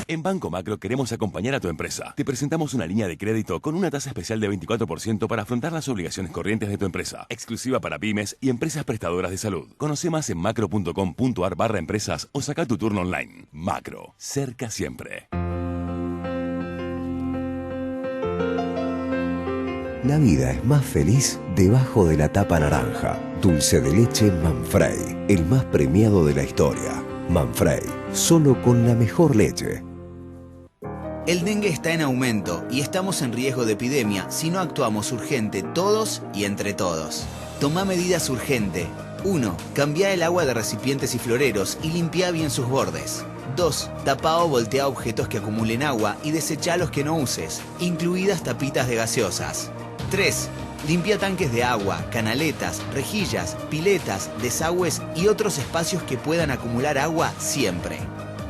En Banco Macro queremos acompañar a tu empresa. Te presentamos una línea de crédito con una tasa especial de 24% para afrontar las obligaciones corrientes de tu empresa, exclusiva para pymes y empresas prestadoras de salud. Conoce más en macro.com.ar/empresas o saca tu turno online. Macro, cerca siempre. La vida es más feliz debajo de la tapa naranja. Dulce de leche Manfrey, el más premiado de la historia. Manfrey, solo con la mejor leche. El dengue está en aumento y estamos en riesgo de epidemia si no actuamos urgente todos y entre todos. Toma medidas urgente. 1. Cambia el agua de recipientes y floreros y limpia bien sus bordes. 2. Tapa o voltea objetos que acumulen agua y desecha los que no uses, incluidas tapitas de gaseosas. 3. Limpia tanques de agua, canaletas, rejillas, piletas, desagües y otros espacios que puedan acumular agua siempre.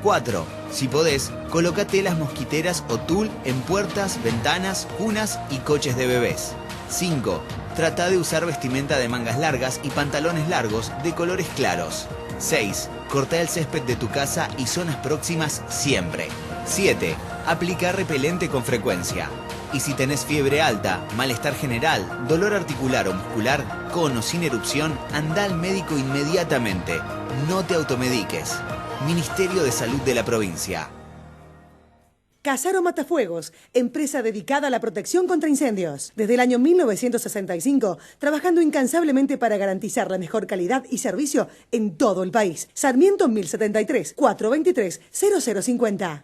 4. Si podés, coloca telas mosquiteras o tul en puertas, ventanas, cunas y coches de bebés. 5. Trata de usar vestimenta de mangas largas y pantalones largos de colores claros. 6. Corta el césped de tu casa y zonas próximas siempre. 7. Aplica repelente con frecuencia. Y si tenés fiebre alta, malestar general, dolor articular o muscular, con o sin erupción, anda al médico inmediatamente. No te automediques. Ministerio de Salud de la provincia. Casaro Matafuegos, empresa dedicada a la protección contra incendios. Desde el año 1965, trabajando incansablemente para garantizar la mejor calidad y servicio en todo el país. Sarmiento 1073, 423-0050.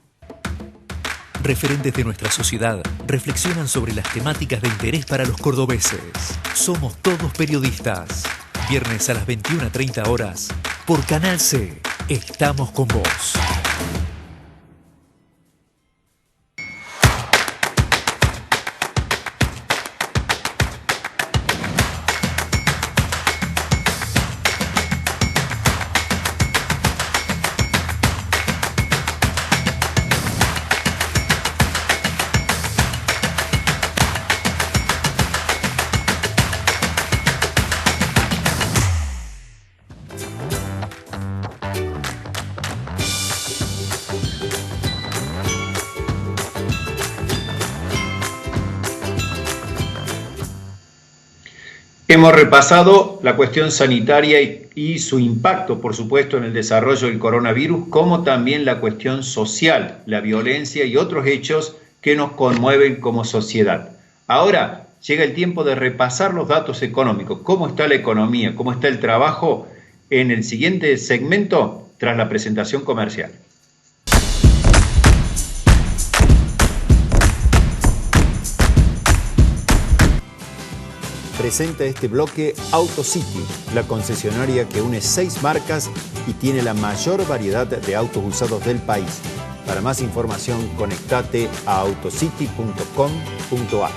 Referentes de nuestra sociedad reflexionan sobre las temáticas de interés para los cordobeses. Somos todos periodistas. Viernes a las 21:30 horas, por Canal C. Estamos con vos. Hemos repasado la cuestión sanitaria y su impacto, por supuesto, en el desarrollo del coronavirus, como también la cuestión social, la violencia y otros hechos que nos conmueven como sociedad. Ahora llega el tiempo de repasar los datos económicos, cómo está la economía, cómo está el trabajo en el siguiente segmento tras la presentación comercial. Presenta este bloque AutoCity, la concesionaria que une 6 marcas y tiene la mayor variedad de autos usados del país. Para más información, conectate a autocity.com.ar.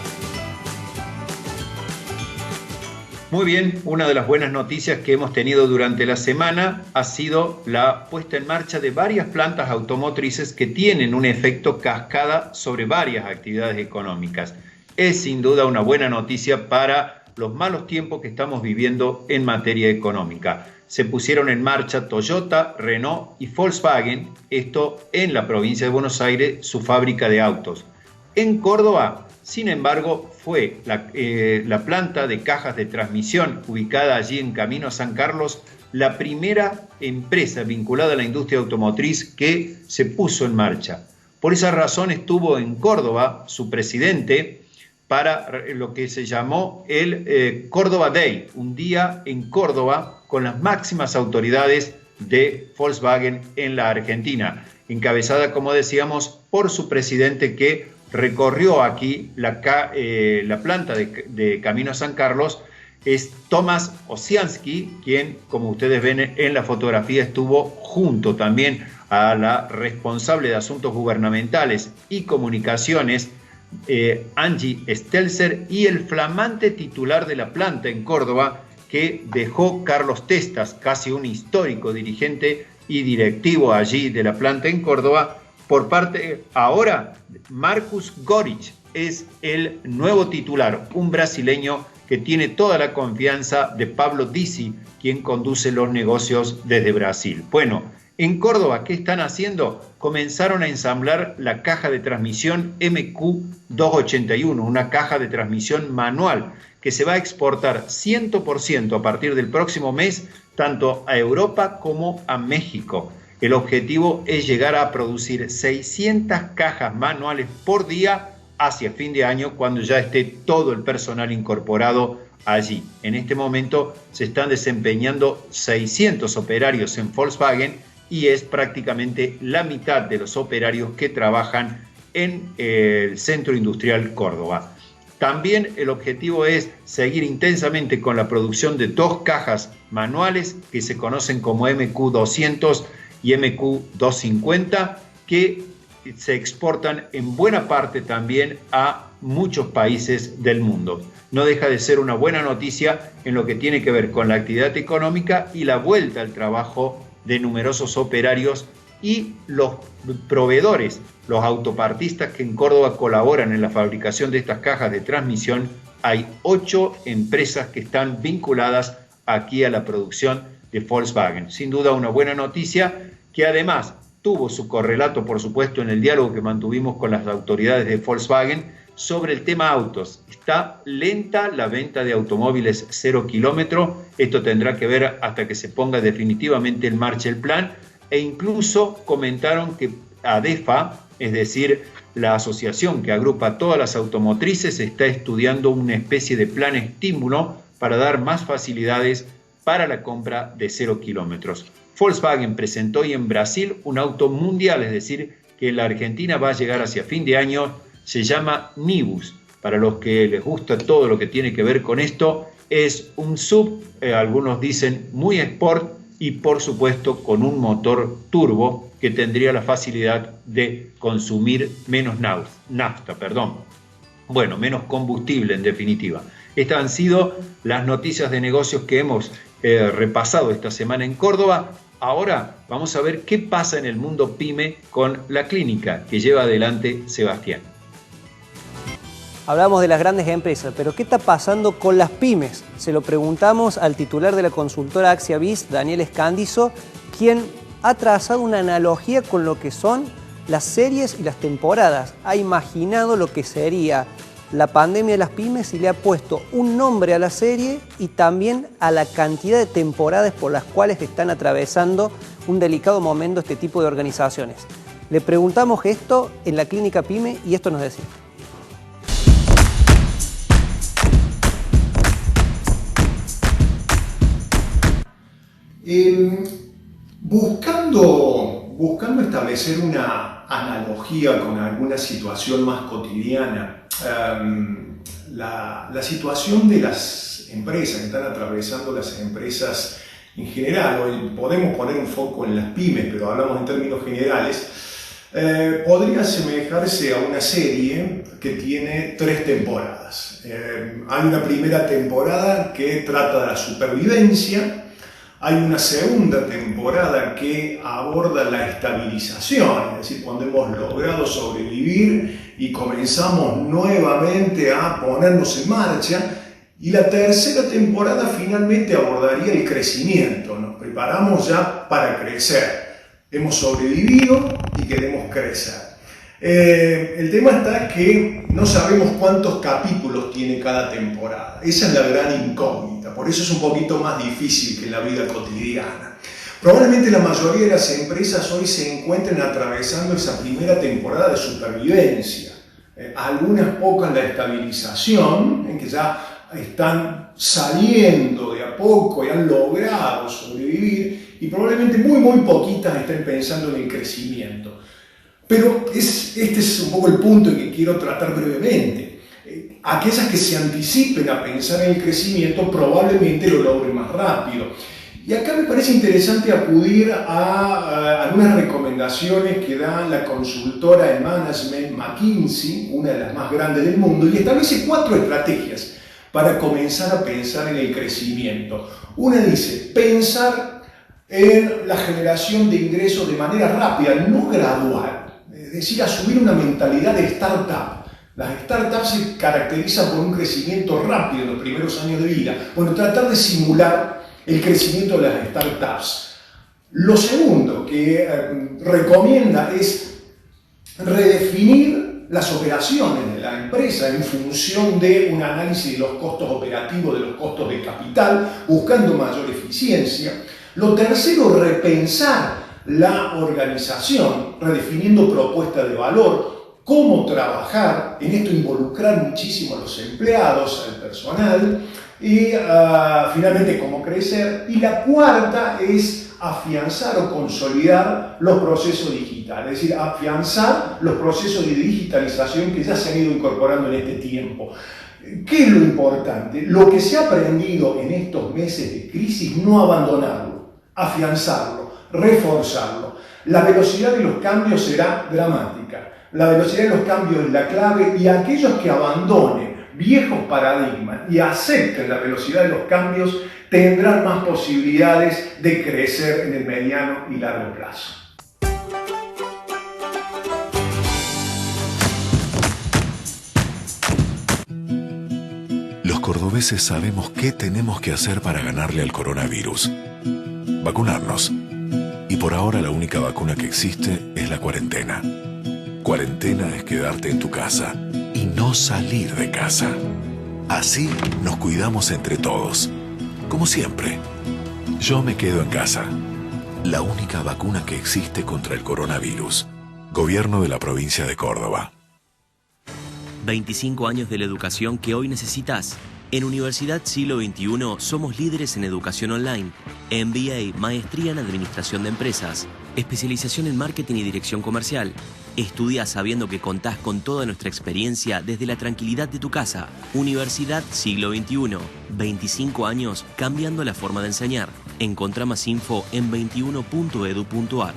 Muy bien, una de las buenas noticias que hemos tenido durante la semana ha sido la puesta en marcha de varias plantas automotrices que tienen un efecto cascada sobre varias actividades económicas. Es sin duda una buena noticia para los malos tiempos que estamos viviendo en materia económica. Se pusieron en marcha Toyota, Renault y Volkswagen, esto en la provincia de Buenos Aires, su fábrica de autos. En Córdoba, sin embargo, fue la planta de cajas de transmisión ubicada allí en Camino a San Carlos, la primera empresa vinculada a la industria automotriz que se puso en marcha. Por esa razón estuvo en Córdoba su presidente para lo que se llamó el Córdoba Day, un día en Córdoba con las máximas autoridades de Volkswagen en la Argentina, encabezada, como decíamos, por su presidente que recorrió aquí la planta de Camino a San Carlos. Es Tomás Osiansky, quien, como ustedes ven en la fotografía, estuvo junto también a la responsable de Asuntos Gubernamentales y Comunicaciones, Angie Stelzer, y el flamante titular de la planta en Córdoba que dejó Carlos Testas, casi un histórico dirigente y directivo allí de la planta en Córdoba. Por parte ahora, Marcus Goric es el nuevo titular, un brasileño que tiene toda la confianza de Pablo Dizzi, quien conduce los negocios desde Brasil. Bueno, en Córdoba, ¿qué están haciendo? Comenzaron a ensamblar la caja de transmisión MQ281, una caja de transmisión manual que se va a exportar 100% a partir del próximo mes, tanto a Europa como a México. El objetivo es llegar a producir 600 cajas manuales por día hacia fin de año, cuando ya esté todo el personal incorporado allí. En este momento se están desempeñando 600 operarios en Volkswagen y es prácticamente la mitad de los operarios que trabajan en el Centro Industrial Córdoba. También el objetivo es seguir intensamente con la producción de 2 cajas manuales que se conocen como MQ200 y MQ250, que se exportan en buena parte también a muchos países del mundo. No deja de ser una buena noticia en lo que tiene que ver con la actividad económica y la vuelta al trabajo de numerosos operarios y los proveedores, los autopartistas que en Córdoba colaboran en la fabricación de estas cajas de transmisión. Hay 8 empresas que están vinculadas aquí a la producción de Volkswagen. Sin duda una buena noticia que además tuvo su correlato, por supuesto, en el diálogo que mantuvimos con las autoridades de Volkswagen sobre el tema autos. Está lenta la venta de automóviles 0 kilómetro. Esto tendrá que ver hasta que se ponga definitivamente en marcha el plan. E incluso comentaron que ADEFA, es decir, la asociación que agrupa todas las automotrices, está estudiando una especie de plan estímulo para dar más facilidades para la compra de 0 kilómetros. Volkswagen presentó hoy en Brasil un auto mundial, es decir, que en la Argentina va a llegar hacia fin de año. Se llama Nibus. Para los que les gusta todo lo que tiene que ver con esto, es un SUV, algunos dicen muy sport, y por supuesto con un motor turbo que tendría la facilidad de consumir menos nafta, Bueno, menos combustible en definitiva. Estas han sido las noticias de negocios que hemos repasado esta semana en Córdoba. Ahora vamos a ver qué pasa en el mundo PYME con la clínica que lleva adelante Sebastián. Hablamos de las grandes empresas, pero ¿qué está pasando con las pymes? Se lo preguntamos al titular de la consultora Axiavis, Daniel Escandizo, quien ha trazado una analogía con lo que son las series y las temporadas. Ha imaginado lo que sería la pandemia de las pymes y le ha puesto un nombre a la serie y también a la cantidad de temporadas por las cuales están atravesando un delicado momento este tipo de organizaciones. Le preguntamos esto en la Clínica Pyme y esto nos decía. Buscando establecer una analogía con alguna situación más cotidiana, la situación de las empresas que están atravesando las empresas en general, hoy podemos poner un foco en las pymes, pero hablamos en términos generales, podría asemejarse a una serie que tiene 3 temporadas. Hay una primera temporada que trata de la supervivencia. Hay una segunda temporada que aborda la estabilización, es decir, cuando hemos logrado sobrevivir y comenzamos nuevamente a ponernos en marcha. Y la tercera temporada finalmente abordaría el crecimiento. Nos preparamos ya para crecer. Hemos sobrevivido y queremos crecer. El tema está que no sabemos cuántos capítulos tiene cada temporada. Esa es la gran incógnita, por eso es un poquito más difícil que en la vida cotidiana. Probablemente la mayoría de las empresas hoy se encuentren atravesando esa primera temporada de supervivencia. Algunas pocas la estabilización, en que ya están saliendo de a poco y han logrado sobrevivir, y probablemente muy poquitas estén pensando en el crecimiento. Pero este es un poco el punto en que quiero tratar brevemente. Aquellas que se anticipen a pensar en el crecimiento probablemente lo logren más rápido. Y acá me parece interesante acudir a algunas recomendaciones que da la consultora en management McKinsey, una de las más grandes del mundo, y establece 4 estrategias para comenzar a pensar en el crecimiento. Una dice, pensar en la generación de ingresos de manera rápida, no gradual. Es decir, asumir una mentalidad de startup. Las startups se caracterizan por un crecimiento rápido en los primeros años de vida. Bueno, tratar de simular el crecimiento de las startups. Lo segundo que recomienda es redefinir las operaciones de la empresa en función de un análisis de los costos operativos, de los costos de capital, buscando mayor eficiencia. Lo tercero, repensar la organización, redefiniendo propuestas de valor, cómo trabajar, en esto involucrar muchísimo a los empleados, al personal, y finalmente cómo crecer. Y la cuarta es afianzar o consolidar los procesos digitales, es decir, afianzar los procesos de digitalización que ya se han ido incorporando en este tiempo. ¿Qué es lo importante? Lo que se ha aprendido en estos meses de crisis, no abandonarlo, afianzarlo, reforzarlo. La velocidad de los cambios será dramática. La velocidad de los cambios es la clave y aquellos que abandonen viejos paradigmas y acepten la velocidad de los cambios tendrán más posibilidades de crecer en el mediano y largo plazo. Los cordobeses sabemos qué tenemos que hacer para ganarle al coronavirus. Vacunarnos. Y por ahora la única vacuna que existe es la cuarentena. Cuarentena es quedarte en tu casa y no salir de casa. Así nos cuidamos entre todos. Como siempre. Yo me quedo en casa. La única vacuna que existe contra el coronavirus. Gobierno de la provincia de Córdoba. 25 años de la educación que hoy necesitas. En Universidad Siglo XXI somos líderes en educación online, MBA, maestría en administración de empresas, especialización en marketing y dirección comercial. Estudia sabiendo que contás con toda nuestra experiencia desde la tranquilidad de tu casa. Universidad Siglo XXI, 25 años cambiando la forma de enseñar. Encontrá más info en 21.edu.ar.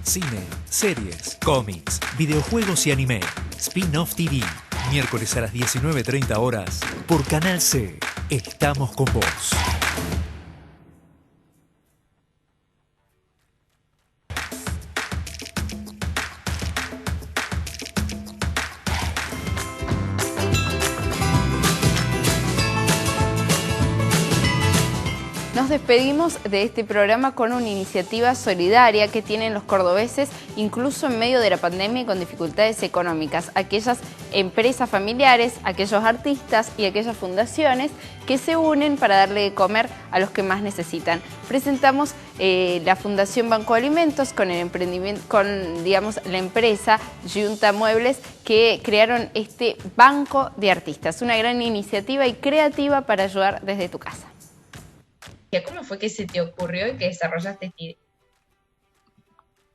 Cine, series, cómics, videojuegos y anime. Spin-Off TV. Miércoles a las 19:30 horas. Por Canal C. Estamos con vos. Nos despedimos de este programa con una iniciativa solidaria que tienen los cordobeses, incluso en medio de la pandemia y con dificultades económicas. Aquellas empresas familiares, aquellos artistas y aquellas fundaciones que se unen para darle de comer a los que más necesitan. Presentamos la Fundación Banco Alimentos con el emprendimiento, digamos, la empresa Giunta Muebles, que crearon este banco de artistas. Una gran iniciativa y creativa para ayudar desde tu casa. ¿Cómo fue que se te ocurrió y que desarrollaste esta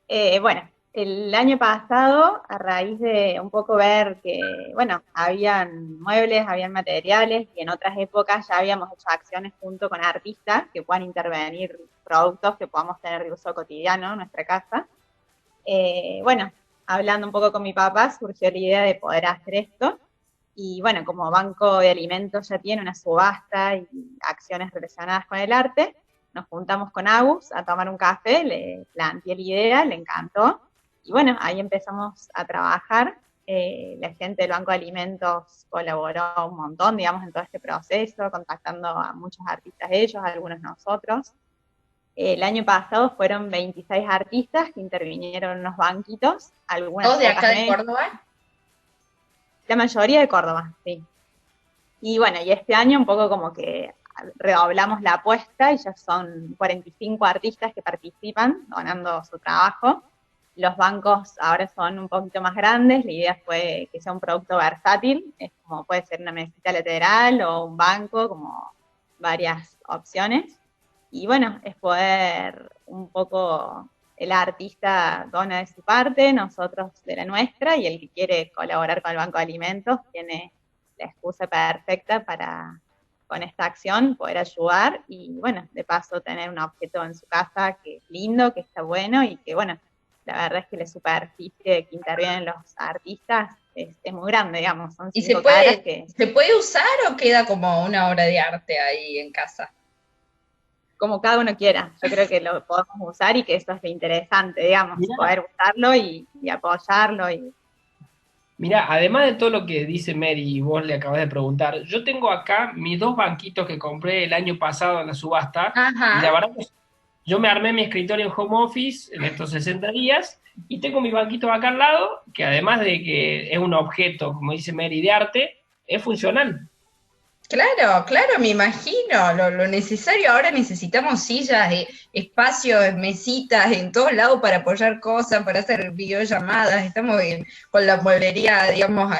idea? Bueno, el año pasado, a raíz de un poco ver que, bueno, habían muebles, habían materiales, y en otras épocas ya habíamos hecho acciones junto con artistas que puedan intervenir productos que podamos tener de uso cotidiano en nuestra casa. Bueno, hablando un poco con mi papá, surgió la idea de poder hacer esto. Y bueno, como Banco de Alimentos ya tiene una subasta y acciones relacionadas con el arte, nos juntamos con Agus a tomar un café, le planteé la idea, le encantó, y bueno, ahí empezamos a trabajar. La gente del Banco de Alimentos colaboró un montón, digamos, en todo este proceso, contactando a muchos artistas ellos, a algunos nosotros. El año pasado fueron 26 artistas que intervinieron en unos banquitos. ¿Todos de acá de Córdoba? La mayoría de Córdoba, sí. Y bueno, y este año un poco como que redoblamos la apuesta y ya son 45 artistas que participan donando su trabajo. Los bancos ahora son un poquito más grandes, la idea fue que sea un producto versátil, es como puede ser una mesita lateral o un banco, como varias opciones. Y bueno, es poder un poco... El artista dona de su parte, nosotros de la nuestra, y el que quiere colaborar con el Banco de Alimentos tiene la excusa perfecta para, con esta acción, poder ayudar y, bueno, de paso tener un objeto en su casa que es lindo, que está bueno y que, bueno, la verdad es que la superficie que intervienen los artistas es muy grande, digamos. Son ¿Y se puede usar o queda como una obra de arte ahí en casa? Como cada uno quiera, yo creo que lo podemos usar y que eso es lo interesante, digamos, poder usarlo y apoyarlo. Mira, además de todo lo que dice Mary y vos le acabas de preguntar, yo tengo acá mis 2 banquitos que compré el año pasado en la subasta. Ajá. Y la verdad que yo me armé mi escritorio en home office en estos 60 días y tengo mi banquito acá al lado, que además de que es un objeto, como dice Mary, de arte, es funcional. Claro, me imagino, lo necesario. Ahora necesitamos sillas, espacios, mesitas en todos lados para apoyar cosas, para hacer videollamadas. Estamos con la mueblería, digamos,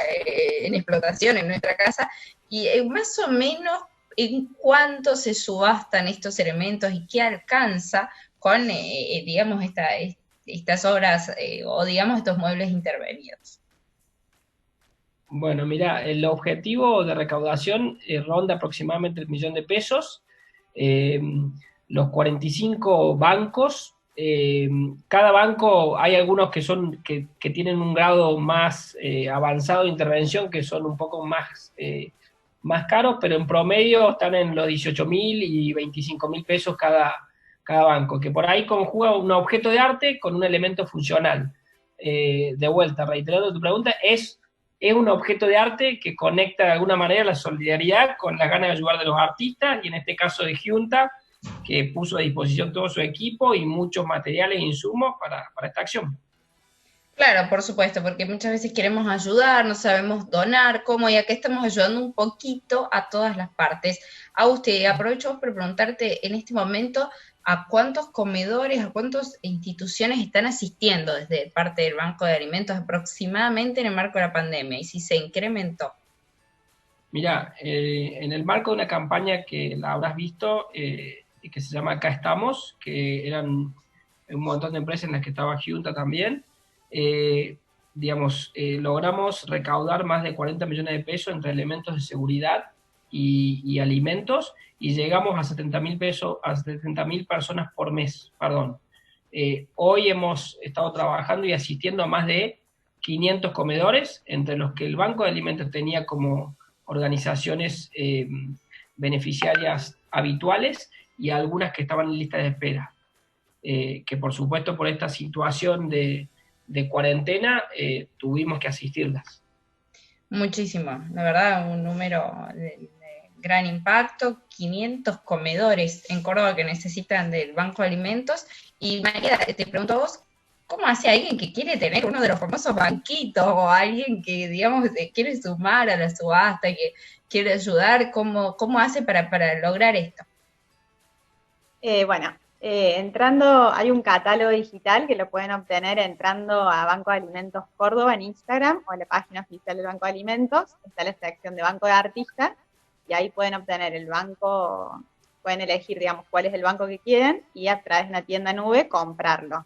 en explotación en nuestra casa. Y más o menos, ¿en cuánto se subastan estos elementos y qué alcanza con, digamos, estas obras o, digamos, estos muebles intervenidos? Bueno, mira, el objetivo de recaudación ronda aproximadamente $1 millón. Los 45 bancos, cada banco, hay algunos que tienen un grado más avanzado de intervención, que son un poco más caros, pero en promedio están en los 18.000 y 25.000 pesos cada banco, que por ahí conjuga un objeto de arte con un elemento funcional. De vuelta, reiterando tu pregunta, es un objeto de arte que conecta de alguna manera la solidaridad con las ganas de ayudar de los artistas, y en este caso de Giunta, que puso a disposición todo su equipo y muchos materiales e insumos para esta acción. Claro, por supuesto, porque muchas veces queremos ayudar, no sabemos donar, cómo, y acá estamos ayudando un poquito a todas las partes. A usted, aprovecho para preguntarte en este momento, ¿a cuántos comedores, a cuántas instituciones están asistiendo desde parte del Banco de Alimentos aproximadamente en el marco de la pandemia? Y si se incrementó. Mira, en el marco de una campaña que la habrás visto, que se llama Acá Estamos, que eran un montón de empresas en las que estaba Giunta también, logramos recaudar más de 40 millones de pesos entre elementos de seguridad y alimentos, y llegamos a 70.000 personas por mes, perdón. Hoy hemos estado trabajando y asistiendo a más de 500 comedores, entre los que el Banco de Alimentos tenía como organizaciones beneficiarias habituales y algunas que estaban en lista de espera, que por supuesto por esta situación de cuarentena tuvimos que asistirlas. Muchísimo, la verdad, un número gran impacto, 500 comedores en Córdoba que necesitan del Banco de Alimentos. Y María, te pregunto a vos, ¿cómo hace alguien que quiere tener uno de los famosos banquitos o alguien que, digamos, quiere sumar a la subasta, que quiere ayudar? ¿Cómo hace para lograr esto? Entrando, hay un catálogo digital que lo pueden obtener entrando a Banco de Alimentos Córdoba en Instagram o en la página oficial del Banco de Alimentos. Está la sección de Banco de Artistas y ahí pueden obtener el banco, pueden elegir, digamos, cuál es el banco que quieren y a través de una tienda nube comprarlo.